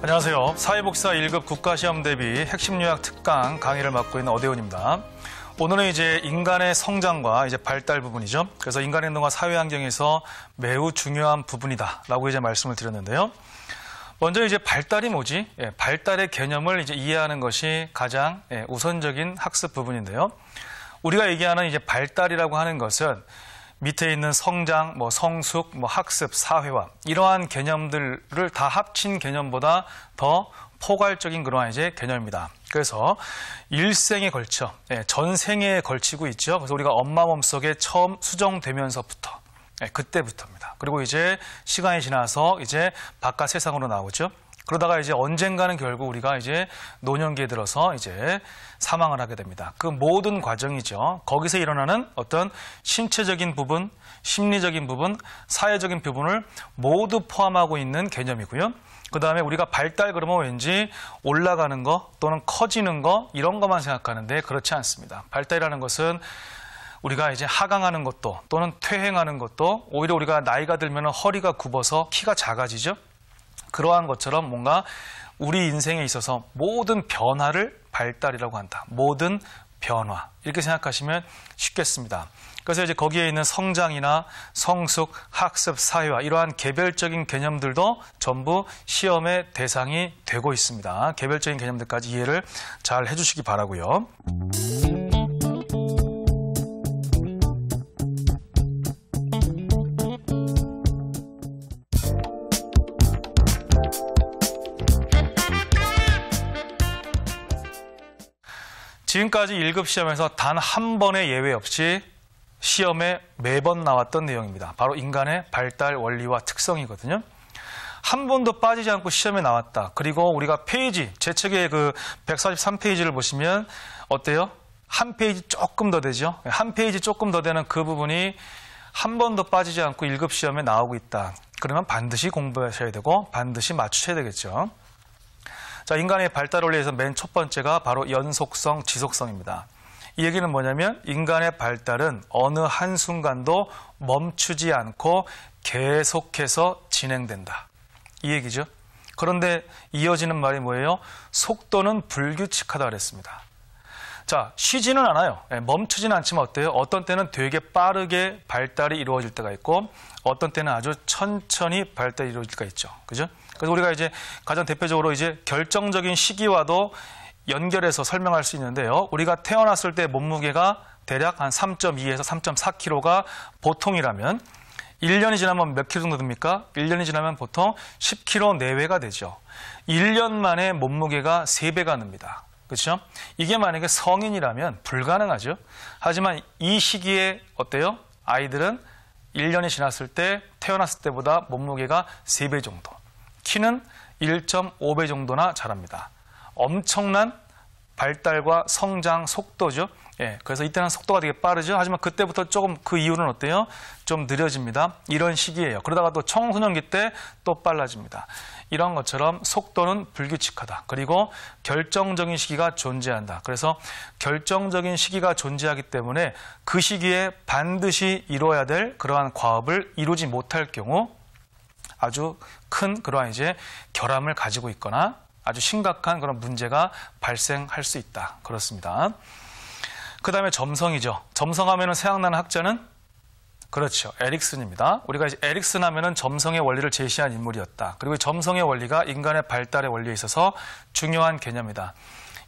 안녕하세요. 사회복사 1급 국가시험 대비 핵심 요약 특강 강의를 맡고 있는 어대훈입니다. 오늘은 이제 인간의 성장과 이제 발달 부분이죠. 그래서 인간의 행동과 사회 환경에서 매우 중요한 부분이다라고 이제 말씀을 드렸는데요. 먼저 이제 발달이 뭐지? 발달의 개념을 이제 이해하는 것이 가장 우선적인 학습 부분인데요. 우리가 얘기하는 이제 발달이라고 하는 것은 밑에 있는 성장, 성숙, 학습, 사회화 이러한 개념들을 다 합친 개념보다 더 포괄적인 그러한 이제 개념입니다. 그래서 일생에 걸쳐, 전 생애에 걸치고 있죠. 그래서 우리가 엄마 몸속에 처음 수정되면서부터, 그때부터입니다. 그리고 이제 시간이 지나서 이제 바깥 세상으로 나오죠. 그러다가 이제 언젠가는 결국 우리가 이제 노년기에 들어서 이제 사망을 하게 됩니다. 그 모든 과정이죠. 거기서 일어나는 어떤 신체적인 부분, 심리적인 부분, 사회적인 부분을 모두 포함하고 있는 개념이고요. 그 다음에 우리가 발달 그러면 왠지 올라가는 거 또는 커지는 거 이런 것만 생각하는데 그렇지 않습니다. 발달이라는 것은 우리가 이제 하강하는 것도 또는 퇴행하는 것도 오히려 우리가 나이가 들면 허리가 굽어서 키가 작아지죠. 그러한 것처럼 뭔가 우리 인생에 있어서 모든 변화를 발달이라고 한다. 모든 변화. 이렇게 생각하시면 쉽겠습니다. 그래서 이제 거기에 있는 성장이나 성숙, 학습, 사회화 이러한 개별적인 개념들도 전부 시험의 대상이 되고 있습니다. 개별적인 개념들까지 이해를 잘 해주시기 바라고요. 지금까지 1급 시험에서 단 한 번의 예외 없이 시험에 매번 나왔던 내용입니다. 바로 인간의 발달 원리와 특성이거든요. 한 번도 빠지지 않고 시험에 나왔다. 그리고 우리가 페이지, 제 책의 그 143페이지를 보시면 어때요? 한 페이지 조금 더 되죠? 한 페이지 조금 더 되는 그 부분이 한 번도 빠지지 않고 1급 시험에 나오고 있다. 그러면 반드시 공부하셔야 되고 반드시 맞추셔야 되겠죠. 자, 인간의 발달 원리에서 맨 첫 번째가 바로 연속성, 지속성입니다. 이 얘기는 뭐냐면 인간의 발달은 어느 한순간도 멈추지 않고 계속해서 진행된다. 이 얘기죠. 그런데 이어지는 말이 뭐예요? 속도는 불규칙하다 그랬습니다. 자, 쉬지는 않아요. 멈추지는 않지만 어때요? 어떤 때는 되게 빠르게 발달이 이루어질 때가 있고 어떤 때는 아주 천천히 발달이 이루어질 때가 있죠. 그죠? 그래서 우리가 이제 가장 대표적으로 이제 결정적인 시기와도 연결해서 설명할 수 있는데요. 우리가 태어났을 때 몸무게가 대략 한 3.2에서 3.4kg가 보통이라면 1년이 지나면 몇 킬로 정도 됩니까? 1년이 지나면 보통 10kg 내외가 되죠. 1년 만에 몸무게가 3배가 늡니다. 그렇죠? 이게 만약에 성인이라면 불가능하죠. 하지만 이 시기에 어때요? 아이들은 1년이 지났을 때 태어났을 때보다 몸무게가 3배 정도. 키는 1.5배 정도나 자랍니다. 엄청난 발달과 성장 속도죠. 그래서 이때는 속도가 되게 빠르죠. 하지만 그때부터 조금 그 이후는 어때요? 좀 느려집니다. 이런 시기예요. 그러다가 또 청소년기 때 또 빨라집니다. 이런 것처럼 속도는 불규칙하다. 그리고 결정적인 시기가 존재한다. 그래서 결정적인 시기가 존재하기 때문에 그 시기에 반드시 이루어야 될 그러한 과업을 이루지 못할 경우 아주 큰 그러한 이제 결함을 가지고 있거나 아주 심각한 그런 문제가 발생할 수 있다. 그렇습니다. 그 다음에 점성이죠. 점성하면은 생각나는 학자는 그렇죠. 에릭슨입니다. 우리가 이제 에릭슨 하면은 점성의 원리를 제시한 인물이었다. 그리고 점성의 원리가 인간의 발달의 원리에 있어서 중요한 개념이다.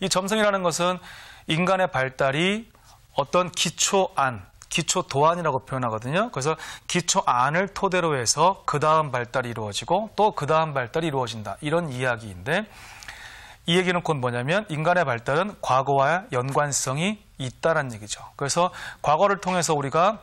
이 점성이라는 것은 인간의 발달이 어떤 기초안, 기초도안이라고 표현하거든요. 그래서 기초안을 토대로 해서 그 다음 발달이 이루어지고 또 그 다음 발달이 이루어진다. 이런 이야기인데 이 얘기는 곧 뭐냐면 인간의 발달은 과거와 연관성이 있다는 얘기죠. 그래서 과거를 통해서 우리가